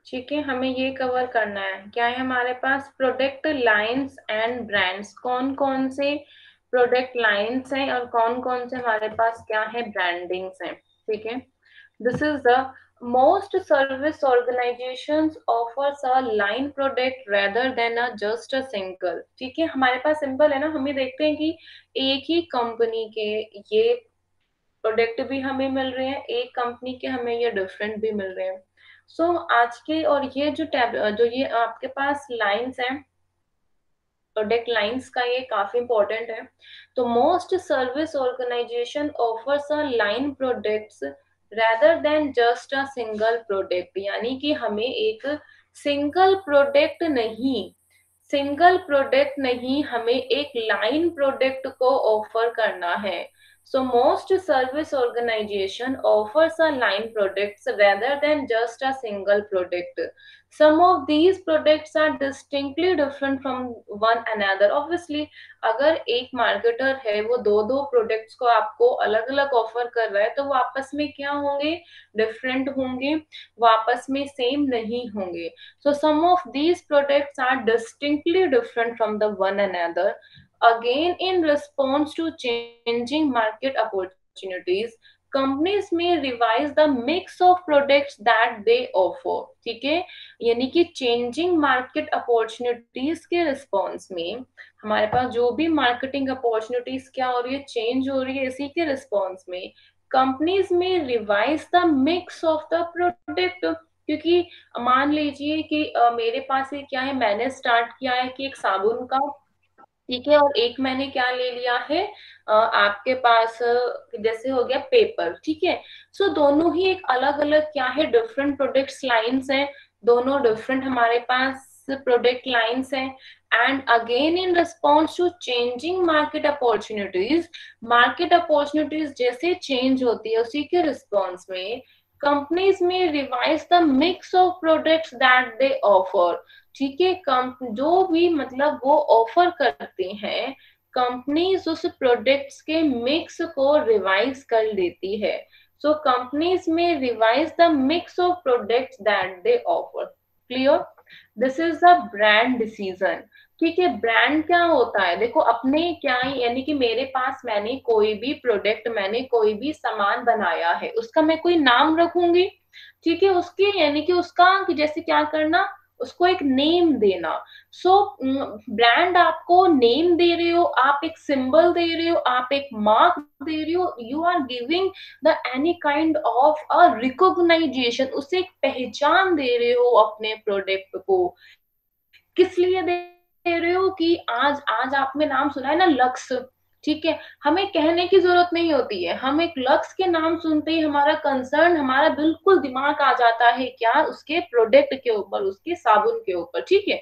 ठीक है, हमें ये कवर करना है। क्या है हमारे पास? Product lines and brands. कौन कौन से प्रोडक्ट लाइंस हैं और कौन कौन से हमारे पास क्या है, ब्रांडिंग्स हैं। ठीक है, this is the most service organisations offers a line product rather than a just a single. ठीक है, हमारे पास सिंपल है ना, हम ये देखते हैं कि एक ही कंपनी के ये प्रोडक्ट भी हमें मिल रहे हैं, एक कंपनी के हमें ये डिफरेंट भी मिल रहे हैं। सो आज के और ये जो जो ये आपके पास लाइंस हैं, प्रोडक्ट लाइंस का, ये काफी इंपॉर्टेंट है। तो most service organisation offers a line products rather than just a single product, यानी कि हमें एक सिंगल प्रोडक्ट नहीं, हमें एक लाइन प्रोडक्ट को ऑफर करना है। So most service organization offers a line products rather than just a single product. Some of these products are distinctly different from one another. Obviously, अगर एक मार्केटर है वो दो दो प्रोडक्ट्स को आपको अलग अलग ऑफर कर रहा है, तो वो आपस में क्या होंगे? डिफरेंट होंगे, वो आपस में सेम नहीं होंगे। So some of these products are distinctly different from the one another. Again, in response to changing market opportunities, companies may revise the mix of products that they offer. ठीक है, यानी कि चेंजिंग मार्केट अपॉर्चुनिटीज के response में हमारे पास जो भी marketing opportunities क्या हो रही है, चेंज हो रही है, इसी के रिस्पॉन्स में companies may revise the mix of the product. क्योंकि मान लीजिए कि मेरे पास ये क्या है, मैंने स्टार्ट किया है कि एक साबुन का, ठीक है, और एक मैंने क्या ले लिया है, आपके पास जैसे हो गया पेपर। ठीक है, सो दोनों ही एक अलग अलग क्या है, डिफरेंट प्रोडक्ट्स लाइंस हैं, दोनों डिफरेंट हमारे पास प्रोडक्ट लाइंस हैं। And again in response to changing market opportunities जैसे चेंज होती है, उसी के रिस्पॉन्स में companies may revise the mix of products that they offer. ठीक है, जो भी मतलब वो ऑफर करते हैं, कंपनीज उस प्रोडक्ट्स के मिक्स को रिवाइज कर देती है। सो companies may revise the mix of products that they offer. Clear? This is the brand decision. ठीक है, ब्रांड क्या होता है? देखो, अपने क्या ही, यानी कि मेरे पास मैंने कोई भी प्रोडक्ट, मैंने कोई भी सामान बनाया है, उसका मैं कोई नाम रखूंगी। ठीक है, उसके यानी कि उसका कि जैसे क्या करना, उसको एक नेम देना। सो ब्रांड आपको नेम दे रहे हो, आप एक सिंबल दे रहे हो, आप एक मार्क दे रहे हो, you are giving the any kind of a recognisation, उसे एक पहचान दे रहे हो अपने प्रोडक्ट को। किस लिए दे रहे हो? कि आज आज आपने नाम सुना है ना, लक्स। ठीक है, हमें कहने की जरूरत नहीं होती है, हम एक लक्स के नाम सुनते ही हमारा कंसर्न, हमारा बिल्कुल दिमाग आ जाता है क्या, उसके प्रोडक्ट के ऊपर, उसके साबुन के ऊपर। ठीक है,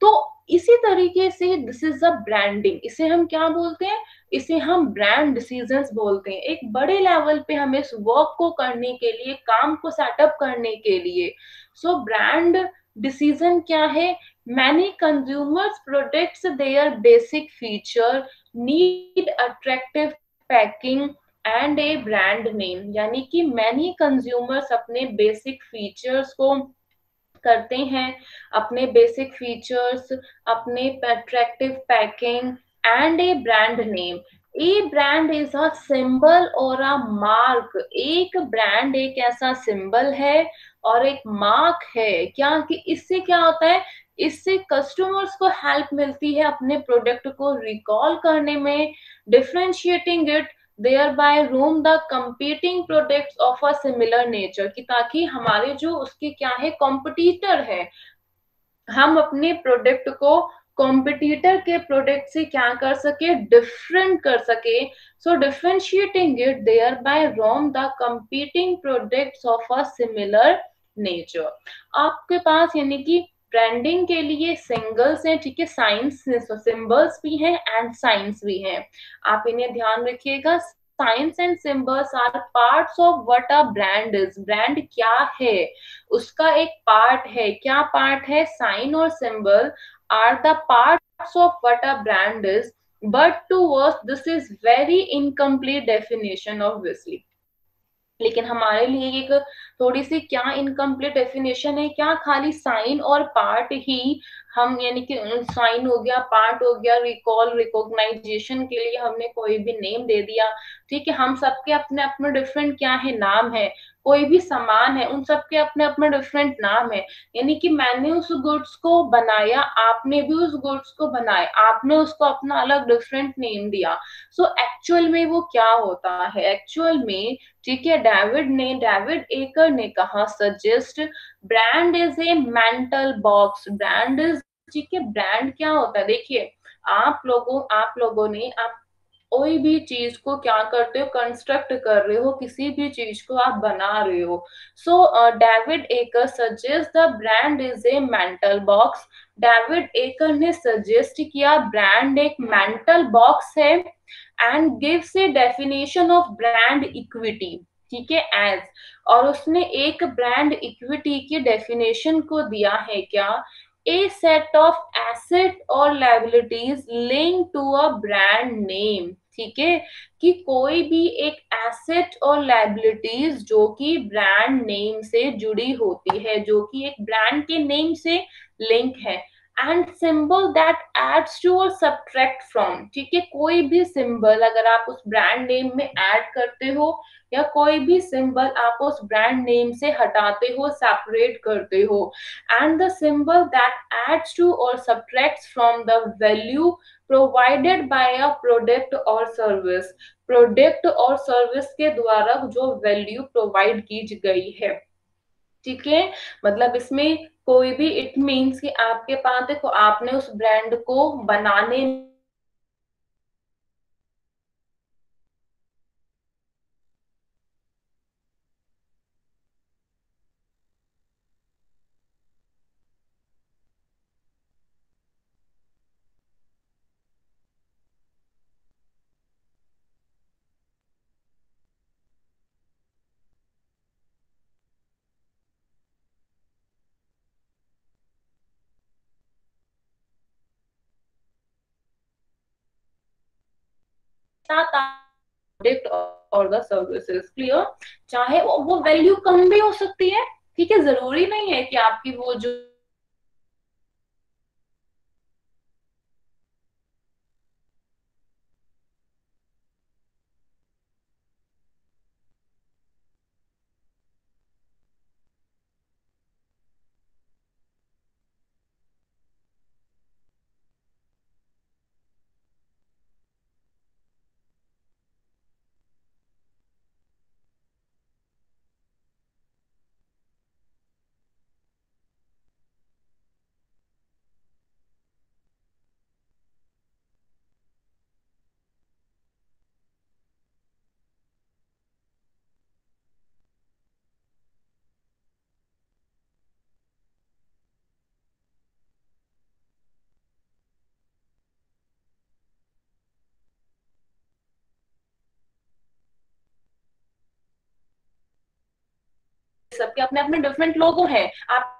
तो इसी तरीके से दिस इज अ ब्रांडिंग। इसे हम क्या बोलते हैं? इसे हम ब्रांड डिसीजंस बोलते हैं। एक बड़े लेवल पे हमें इस वर्क को करने के लिए, काम को सेटअप करने के लिए, सो ब्रांड डिसीजन क्या है? Many consumers products their basic feature need attractive packing and a brand name, यानी कि many consumers अपने basic features को करते हैं, अपने बेसिक फीचर्स, अपने attractive packing and A brand name. A brand is a symbol और अ मार्क। एक ब्रांड एक ऐसा सिंबल है और एक मार्क है, क्या कि इससे क्या होता है, इससे कस्टमर्स को हेल्प मिलती है अपने प्रोडक्ट को रिकॉल करने में, differentiating it thereby room the competing products of a similar nature, कि ताकि हमारे जो उसके क्या है, कॉम्पिटिटर है, हम अपने प्रोडक्ट को कॉम्पिटिटर के प्रोडक्ट से क्या कर सके, डिफरेंट कर सके। So differentiating it thereby from the competing products of a similar nature. आपके पास यानी कि ब्रांडिंग के लिए सिंगल्स हैं, ठीक है, साइंस सिंबल्स भी हैं एंड साइंस भी हैं। आप इन्हें ध्यान रखिएगा। Signs and symbols are parts of what a brand is. Brand क्या है, उसका एक पार्ट है। क्या पार्ट है? साइन और symbol are the parts of what a brand is, but to us this is very incomplete definition obviously. लेकिन हमारे लिए एक थोड़ी सी क्या इनकम्प्लीट डेफिनेशन है, क्या खाली साइन और पार्ट ही हम, यानी कि साइन हो गया, पार्ट हो गया, रिकॉल रिकॉग्नाइजेशन के लिए हमने कोई भी नेम दे दिया। ठीक है, हम सबके अपने अपने डिफरेंट क्या है, नाम है। कोई भी सामान है, उन सबके अपने अपने डिफरेंट नाम है। यानी कि मैंने उस गुड्स को बनाया, आपने भी उस गुड्स को बनाया, आपने उसको अपना अलग डिफरेंट नेम दिया। सो एक्चुअल में वो क्या होता है, एक्चुअल में, ठीक है, डेविड एकर ने कहा, suggest brand is a mental box. Brand is, ठीक है, ब्रांड क्या होता है, देखिए, आप लोगों ने, आप कोई भी चीज को क्या करते हो, कंस्ट्रक्ट कर रहे हो, किसी भी चीज को आप बना रहे हो। So David Aaker suggest the brand is a mental box. David Aaker ने सजेस्ट किया ब्रांड एक मेंटल बॉक्स है, and gives a definition of brand equity. ठीक है, एज, और उसने एक ब्रांड इक्विटी की डेफिनेशन को दिया है क्या, ए सेट ऑफ एसेट और liabilities link to a brand name. ठीक है, कि कोई भी एक एसेट और लाइबिलिटीज जो कि ब्रांड नेम से जुड़ी होती है, जो कि एक ब्रांड के नेम से लिंक है। And symbol that adds to or subtract from. ठीक है, कोई भी सिंबल अगर आप उस ब्रांड नेम में ऐड करते हो, या कोई भी सिंबल आप उस ब्रांड नेम से हटाते हो, सेपरेट करते हो, and the symbol that adds to or subtracts from the value provided by a product और सर्विस। प्रोडक्ट और सर्विस के द्वारा जो वैल्यू प्रोवाइड की गई है। ठीक है, मतलब इसमें कोई भी, इट मीन्स कि आपके पास, देखो, आपने उस ब्रांड को बनाने, साथ प्रोडक्ट और द सर्विसेज, क्लियर। चाहे वो वैल्यू कम भी हो सकती है। ठीक है, जरूरी नहीं है कि आपकी वो जो सबके अपने अपने डिफरेंट लोगो हैं। आप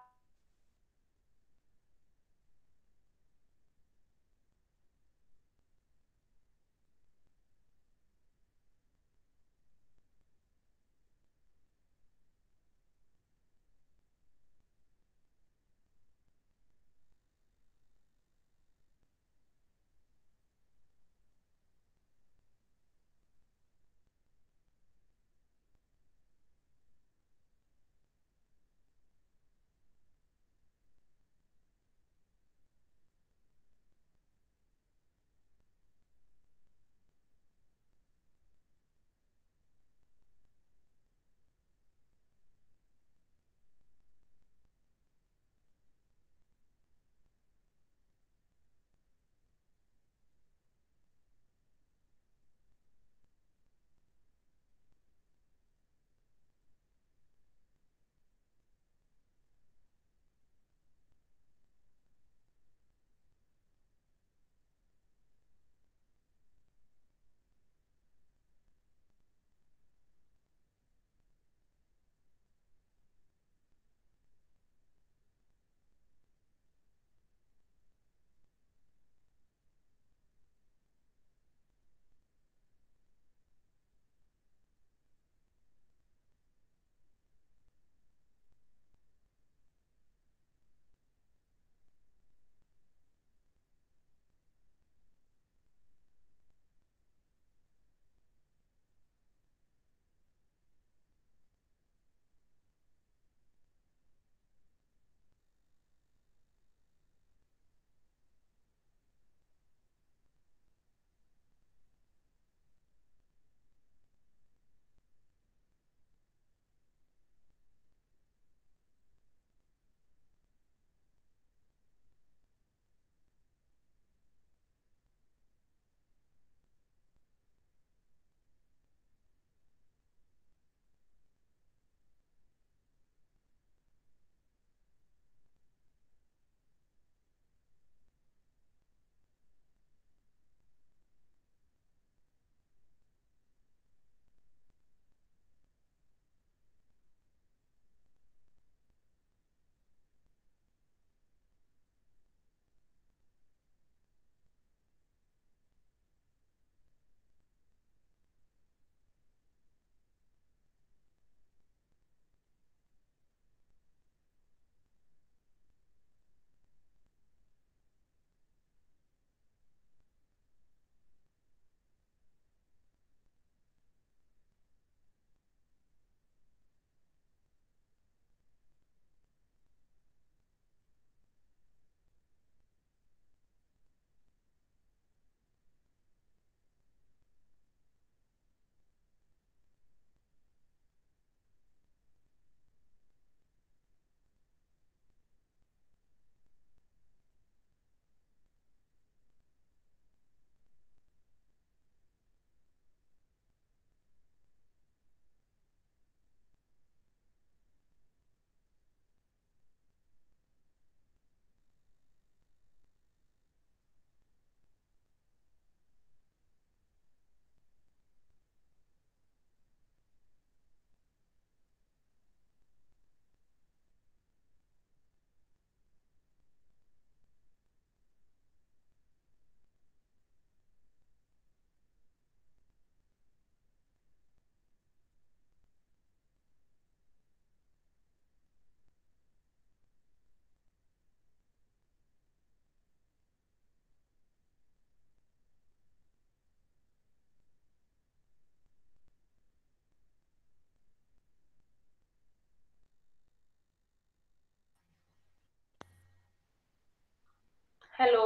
हेलो,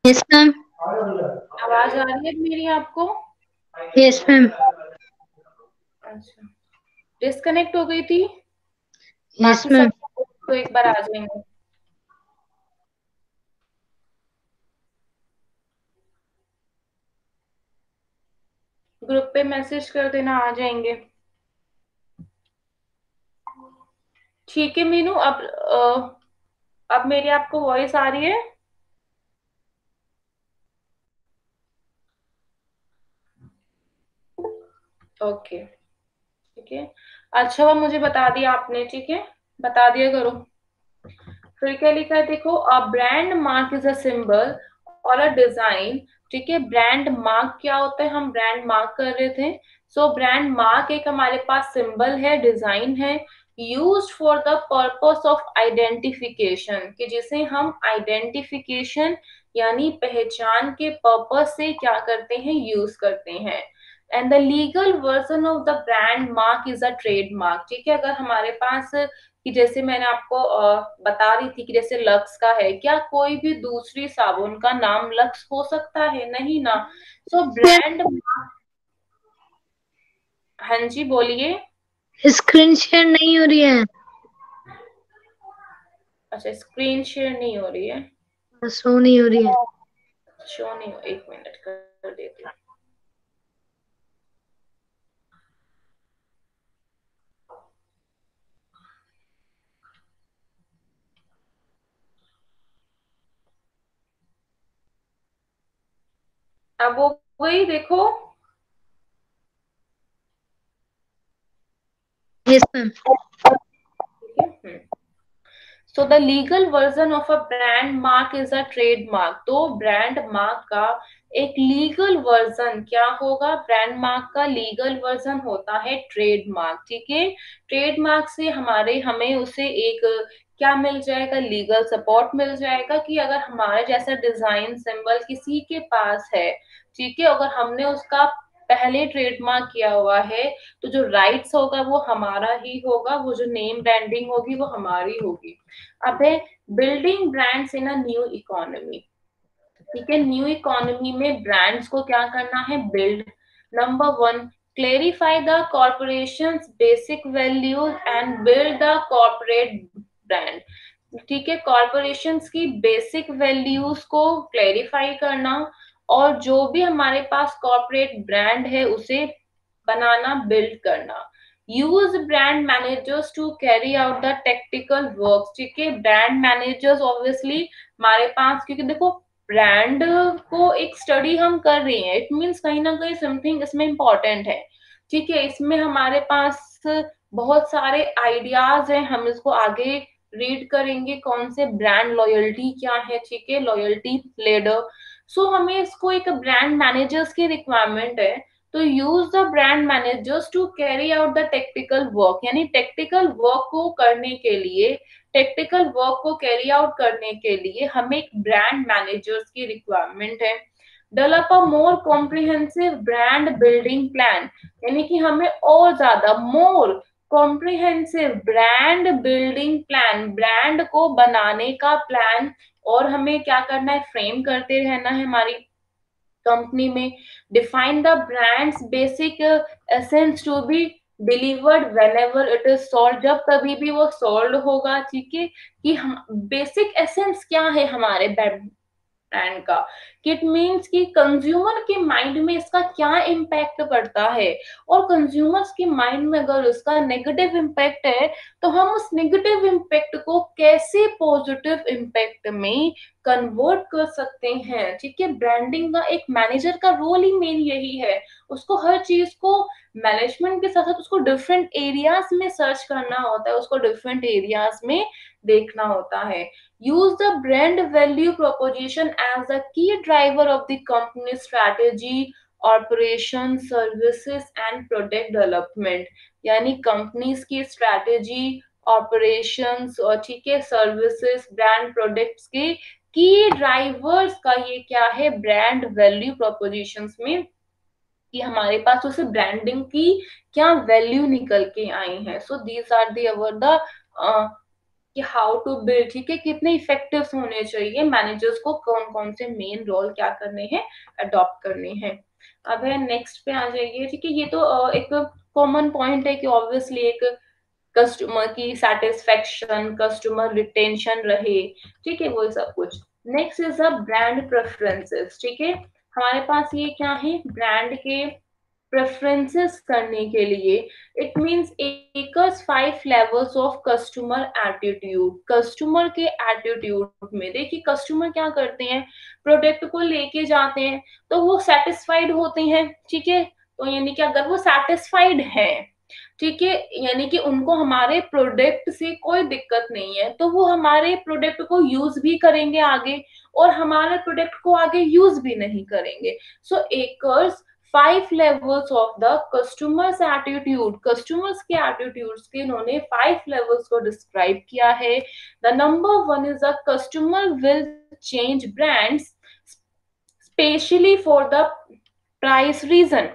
यस मैम। आवाज आ रही है मेरी आपको? Yes ma'am. अच्छा, डिस्कनेक्ट हो गई थी। यस बाकी सब मैम। तो एक बार आ जाएंगे। ग्रुप पे मैसेज कर देना, आ जाएंगे। ठीक है मीनू, अब मेरी आपको वॉइस आ रही है? ओके, ठीक है। अच्छा, वो मुझे बता दिया आपने, ठीक है, बता दिया करो। फिर क्या लिखा है देखो, a brand mark is a symbol और अ डिजाइन। ठीक है, ब्रांड मार्क क्या होता है, हम ब्रांड मार्क कर रहे थे। सो ब्रांड मार्क एक हमारे पास सिंबल है, डिजाइन है, use for the purpose of identification, कि जिसे हम आइडेंटिफिकेशन यानी पहचान के पर्पस से क्या करते हैं, यूज करते हैं। And the legal version of the brand mark is a trademark. ठीक है, अगर हमारे पास, कि जैसे मैंने आपको बता रही थी कि जैसे लक्स का है, क्या कोई भी दूसरी साबुन का नाम लक्स हो सकता है? नहीं ना। सो ब्रांड, हाँ जी बोलिए। स्क्रीन शेयर नहीं हो रही है। अच्छा, स्क्रीन शेयर नहीं हो रही है। शो नहीं हो रही है। शो नहीं हो, एक मिनट कर देती हूँ। अब वो वही देखो। Yes ma'am. ठीक है। So the legal version of a brand mark is a trademark. तो ब्रांड मार्क का एक लीगल वर्जन क्या होगा? ब्रांड मार्क का लीगल वर्जन होता है ट्रेडमार्क। ठीक है, ट्रेडमार्क से हमें उसे एक क्या मिल जाएगा? लीगल सपोर्ट मिल जाएगा, कि अगर हमारे जैसा डिजाइन सिंबल किसी के पास है, ठीक है, अगर हमने उसका पहले ट्रेडमार्क किया हुआ है, तो जो राइट्स होगा वो हमारा ही होगा, वो जो नेम ब्रांडिंग होगी वो हमारी होगी। अब है building brands in a new economy. ठीक है, न्यू इकोनॉमी में ब्रांड्स को क्या करना है? Build. Number one, clarify the corporation basic values and build the corporate brand. ठीक है, कॉर्पोरेशंस की बेसिक वैल्यूज को क्लेरिफाई करना, और जो भी हमारे पास कॉर्पोरेट ब्रांड है उसे बनाना, बिल्ड करना। Use brand managers to carry out the technical work. ठीक है, ब्रांड मैनेजर्स ऑब्वियसली हमारे पास, क्योंकि देखो ब्रांड को एक स्टडी हम कर रहे हैं, इट मीन्स कहीं ना कहीं समथिंग इसमें इंपॉर्टेंट है। ठीक है, इसमें हमारे पास बहुत सारे आइडियाज हैं, हम इसको आगे रीड करेंगे, कौन से ब्रांड लॉयल्टी क्या है, ठीक है, लॉयल्टी लेडर। सो हमें इसको एक ब्रांड मैनेजर्स की रिक्वायरमेंट है। तो use the brand managers to carry out the technical work, यानी टेक्निकल वर्क को कैरी आउट करने के लिए हमें एक ब्रांड मैनेजर्स की रिक्वायरमेंट है। Develop a more comprehensive brand building plan, यानी कि हमें और ज्यादा more comprehensive brand building plan, brand को बनाने का प्लान, और हमें क्या करना है? फ्रेम करते रहना है हमारी कंपनी में। Define the brand's basic essence to be delivered whenever it is sold, जब कभी भी वो सोल्ड होगा। ठीक है, कि हम बेसिक एसेंस क्या है हमारे ब्रांड का, कि इट मीन्स कि कंज्यूमर के माइंड में इसका क्या इम्पैक्ट पड़ता है, और कंज्यूमर्स के माइंड में अगर उसका नेगेटिव इम्पैक्ट है, तो हम उस नेगेटिव इम्पैक्ट को कैसे पॉजिटिव इम्पैक्ट में कन्वर्ट कर सकते हैं। ठीक है, ब्रांडिंग का एक मैनेजर का रोल ही मेन यही है, उसको हर चीज को मैनेजमेंट के साथ साथ उसको डिफरेंट एरियाज में सर्च करना होता है, उसको डिफरेंट एरियाज में देखना होता है। Use the brand value proposition as the key driver of the company's strategy, operations, services and product development। यानी कंपनीज की स्ट्रैटेजी, ऑपरेशंस और ठीक है सर्विसेज, ब्रांड प्रोडक्ट्स के की ड्राइवर्स का ये क्या है? ब्रांड वैल्यू प्रोपोजिशंस में, कि हमारे पास उसे ब्रांडिंग की क्या वैल्यू निकल के आई है। So these are the our the कि हाउ टू बिल्ड, ठीक है, कितने इफेक्टिव होने चाहिए मैनेजर्स को, कौन कौन से मेन रोल क्या करने हैं, अडॉप्ट करने हैं। अब है नेक्स्ट पे आ जाइए, ठीक है। ये तो एक कॉमन पॉइंट है कि ऑब्वियसली एक कस्टमर की सेटिस्फेक्शन, कस्टमर रिटेंशन रहे, ठीक है, वो सब कुछ। Next is a brand preferences, ठीक है। हमारे पास ये क्या है, ब्रांड के प्रेफरेंसेस करने के लिए, it means acres 5 levels of customer attitude. Customer के एटीट्यूड में देखिए, कस्टमर क्या करते हैं, प्रोडक्ट को लेके जाते हैं तो वो सेटिस्फाइड होते हैं, ठीक है। तो यानी कि अगर वो सेटिस्फाइड हैं, ठीक है, यानी कि उनको हमारे प्रोडक्ट से कोई दिक्कत नहीं है, तो वो हमारे प्रोडक्ट को यूज भी करेंगे आगे, और हमारे प्रोडक्ट को आगे यूज भी नहीं करेंगे। सो acres 5 levels of the customers attitude, customers के attitudes के इन्होंने 5 levels को डिस्क्राइब किया है। The number 1 is a customer will change brands specially for the price reason।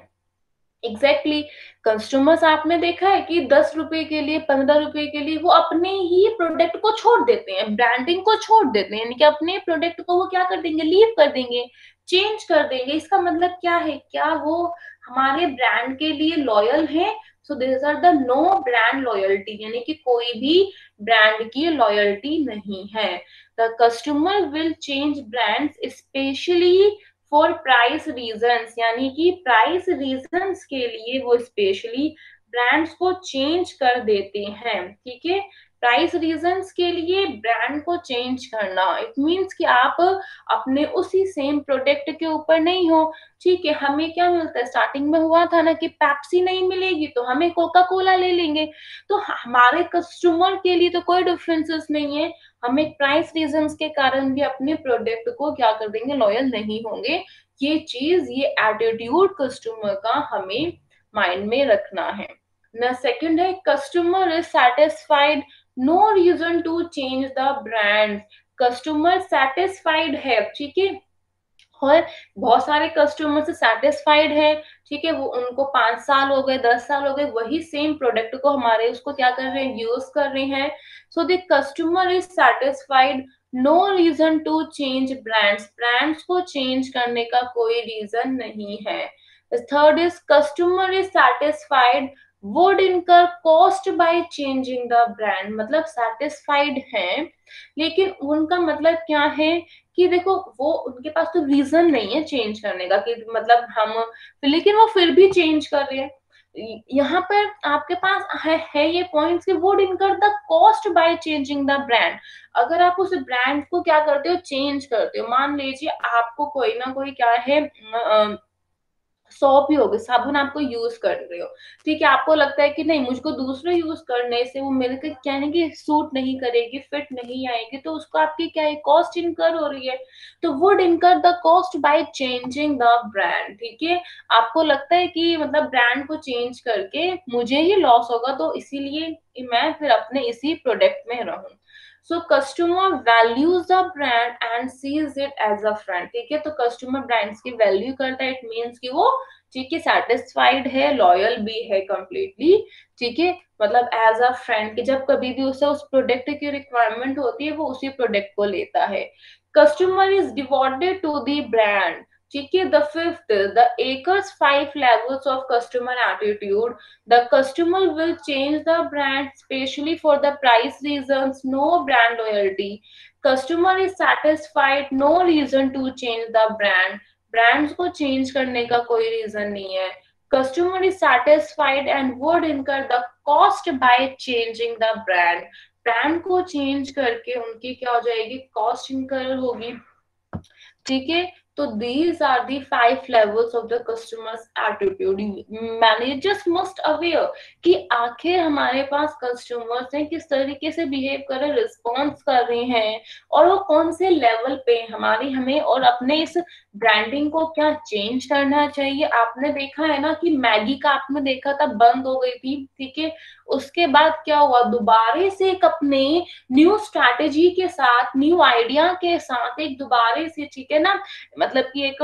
Exactly customers आपने देखा है कि 10 रुपए के लिए, 15 रुपए के लिए वो अपने ही प्रोडक्ट को छोड़ देते हैं, ब्रांडिंग को छोड़ देते हैं, यानी कि अपने प्रोडक्ट को वो क्या कर देंगे, लीव कर देंगे, चेंज कर देंगे। इसका मतलब क्या है, क्या वो हमारे ब्रांड के लिए लॉयल है? So this are the no brand loyalty, यानी कि कोई भी ब्रांड की लॉयल्टी नहीं है। The customer will change brands especially for price reasons, यानी कि प्राइस रीजंस के लिए वो स्पेशली ब्रांड्स को चेंज कर देते हैं, ठीक है। प्राइस रीजंस के लिए ब्रांड को चेंज करना, इट मींस कि आप अपने उसी सेम प्रोडक्ट के ऊपर नहीं हो, ठीक है। हमें क्या मिलता है, स्टार्टिंग में हुआ था ना कि पेप्सी नहीं मिलेगी तो हमें कोका कोला ले लेंगे, तो हमारे कस्टमर के लिए तो कोई डिफरेंसेस नहीं है, हम एक प्राइस रीजंस के कारण भी अपने प्रोडक्ट को क्या कर देंगे, लॉयल नहीं होंगे। ये चीज, ये एटीट्यूड कस्टमर का हमें माइंड में रखना है ना। सेकंड है, customer is satisfied, no reason to change the brand. Customer satisfied है, ठीक है, और बहुत सारे कस्टमर से सेटिस्फाइड है, ठीक है, वो उनको 5 साल हो गए, 10 साल हो गए, वही सेम प्रोडक्ट को हमारे उसको क्या कर रहे हैं, यूज कर रहे हैं। So the customer is satisfied, no reason to change brands, brands को चेंज करने का कोई रीजन नहीं है। Third is customer is satisfied, would incur cost by changing the brand, मतलब सेटिस्फाइड हैं, लेकिन उनका मतलब क्या है कि देखो वो उनके पास तो रीजन नहीं है चेंज करने का, कि मतलब हम, लेकिन वो फिर भी चेंज कर रहे हैं। यहाँ पर आपके पास है ये पॉइंट्स कि would incur the cost by changing the brand. अगर आप उस ब्रांड को क्या करते हो, चेंज करते हो, मान लीजिए आपको कोई ना कोई क्या है, सोप ही हो गए, साबुन आपको यूज कर रहे हो, ठीक है, आपको लगता है कि नहीं, मुझको दूसरे यूज करने से वो मेरे को क्या है कि सूट नहीं करेगी, फिट नहीं आएगी, तो उसको आपकी क्या है, कॉस्ट इनकर हो रही है। तो would incur the cost by changing the brand, ठीक है, आपको लगता है कि मतलब ब्रांड को चेंज करके मुझे ही लॉस होगा, तो इसीलिए मैं फिर अपने इसी प्रोडक्ट में रहूं। So customer values the brand and sees it as a friend, ठीक है, तो कस्टमर ब्रांड्स की वैल्यू करता है, इट मीन्स कि वो, ठीक है, सेटिस्फाइड है, लॉयल भी है कंप्लीटली, ठीक है, मतलब एज अ फ्रेंड कि जब कभी भी उसे उस प्रोडक्ट की रिक्वायरमेंट होती है वो उसी प्रोडक्ट को लेता है। Customer is devoted to the brand, ठीक है। The fifth, the Aaker's 5 levels of customer attitude, the customer will change the brand especially for the price reasons, no brand loyalty, customer is satisfied, no reason to change the brand, brands को change करने का कोई reason नहीं है, customer is satisfied and would incur the cost by changing the brand, brand को change करके उनकी क्या हो जाएगी, कॉस्ट इनकर होगी, ठीक है। तो these are the 5 levels of the customer's attitude। managers must aware कि आखिर हमारे पास कस्टमर्स हैं किस तरीके से बिहेव कर रहे हैं, रिस्पॉन्स कर रहे हैं, और वो कौन से लेवल पे हमारी, हमें और अपने इस ब्रांडिंग को क्या चेंज करना चाहिए। आपने देखा है ना कि मैगी का आपने देखा था बंद हो गई थी, ठीक है, उसके बाद क्या हुआ, दोबारा से एक अपने न्यू स्ट्रैटेजी के साथ, न्यू आइडिया के साथ एक दोबारा से, ठीक है ना, मतलब कि एक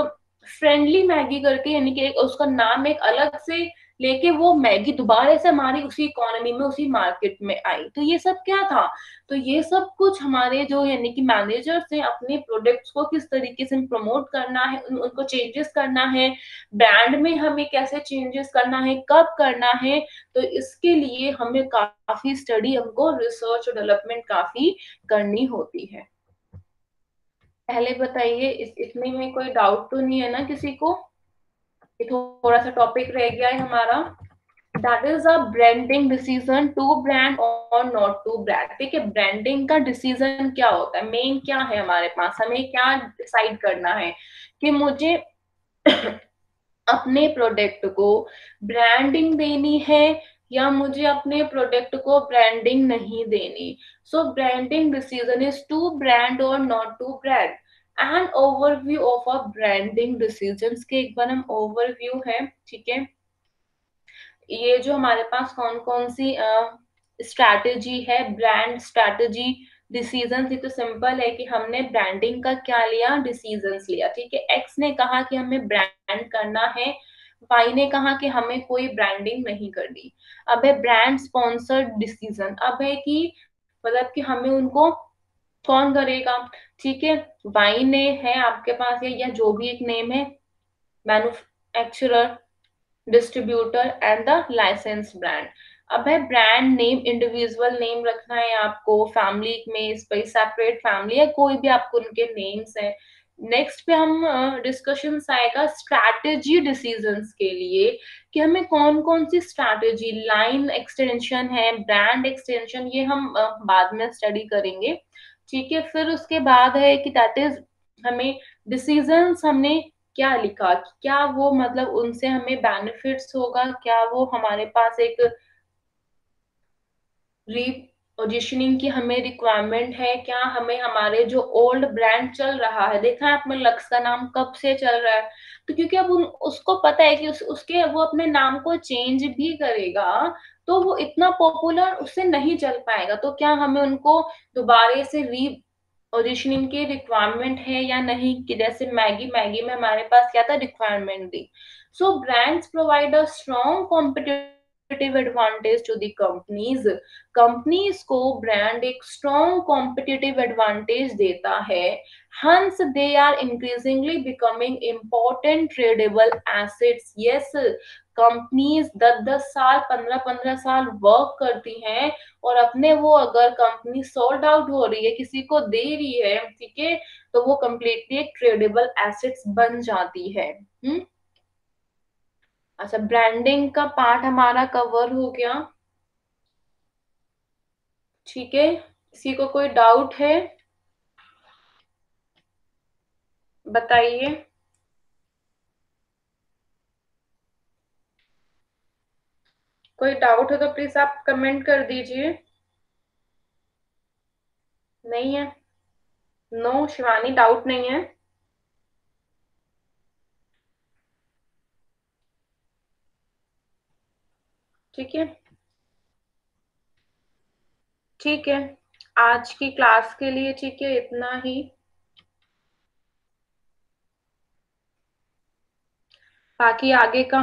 फ्रेंडली मैगी करके, यानी कि उसका नाम एक अलग से लेके वो मैगी दोबारा से हमारी उसी इकोनॉमी में, उसी मार्केट में आई। तो ये सब क्या था? तो ये सब कुछ हमारे जो यानी कि मैनेजर्स हैं, अपने प्रोडक्ट्स को किस तरीके से प्रमोट करना है, उनको चेंजेस करना है, ब्रांड में हमें कैसे चेंजेस करना है, कब करना है। तो इसके लिए हमें काफी स्टडी, हमको रिसर्च और डेवलपमेंट काफी करनी होती है। पहले बताइए, इसमें में कोई डाउट तो नहीं है ना किसी को? ये थोड़ा सा टॉपिक रह गया है हमारा। That is a branding decision, to brand or not to brand. ठीक है, ब्रांडिंग का डिसीजन क्या होता है, मेन क्या है हमारे पास, हमें क्या डिसाइड करना है कि मुझे अपने प्रोडक्ट को ब्रांडिंग देनी है या मुझे अपने प्रोडक्ट को ब्रांडिंग नहीं देनी। So branding decision is to brand or not to brand. And overview of a branding decisions के एक बार हम ओवरव्यू है। ठीक है, ये जो हमारे पास कौन कौन सी स्ट्रैटेजी है, ब्रांड स्ट्रैटेजी डिसीजन, ये तो सिंपल है कि हमने ब्रांडिंग का क्या लिया, डिसीजंस लिया। ठीक है, एक्स ने कहा कि हमें ब्रांड करना है, वाई ने कहा कि हमें कोई ब्रांडिंग नहीं करनी। अब है ब्रांड स्पॉन्सर्ड डिसीजन, अब है कि मतलब कि हमें उनको कौन करेगा। ठीक है, वाई ने है आपके पास, या जो भी एक नेम है, manufacturer, distributor and the licence brand. अब है ब्रांड नेम, इंडिविजुअल नेम रखना है आपको, फैमिली में सेपरेट फैमिली है, कोई भी आपको उनके नेम्स है। नेक्स्ट पे हम डिस्कशन आएगा स्ट्रैटेजी डिसीजंस के लिए, कि हमें कौन कौन सी स्ट्रैटेजी, लाइन एक्सटेंशन है, ब्रांड एक्सटेंशन, ये हम बाद में स्टडी करेंगे। ठीक है, फिर उसके बाद है कि दैट इज हमें डिसीजंस, हमने क्या लिखा, क्या वो मतलब उनसे हमें बेनिफिट्स होगा, क्या वो हमारे पास एक रीपोजिशनिंग की हमें रिक्वायरमेंट है, क्या हमें हमारे जो ओल्ड ब्रांड चल रहा है, देखा है आपने लक्स का नाम कब से चल रहा है, तो क्योंकि अब उसको पता है कि उसके वो अपने नाम को चेंज भी करेगा तो वो इतना पॉपुलर उससे नहीं चल पाएगा। तो क्या हमें उनको दोबारा से री पोजिशनिंग की रिक्वायरमेंट है या नहीं, कि जैसे मैगी, मैगी में हमारे पास क्या था, रिक्वायरमेंट थी। So brands provide a strong competitive advantage to the companies. Companies को ब्रांड एक स्ट्रॉन्ग कॉम्पिटिटिव एडवांटेज देता है। Hence they are increasingly becoming important tradeable assets. Yes, companies 10-10 साल, 15-15 साल वर्क करती हैं, और अपने वो अगर कंपनी सोल्ड आउट हो रही है, किसी को दे रही है, ठीक है, तो वो कंप्लीटली एक ट्रेडेबल एसेट्स बन जाती है। अच्छा, ब्रांडिंग का पार्ट हमारा कवर हो गया। ठीक है, किसी को कोई डाउट है, बताइए। कोई डाउट हो तो प्लीज आप कमेंट कर दीजिए। नहीं है? नो शिवानी, डाउट नहीं है? ठीक है, ठीक है, आज की क्लास के लिए ठीक है, इतना ही। बाकी आगे का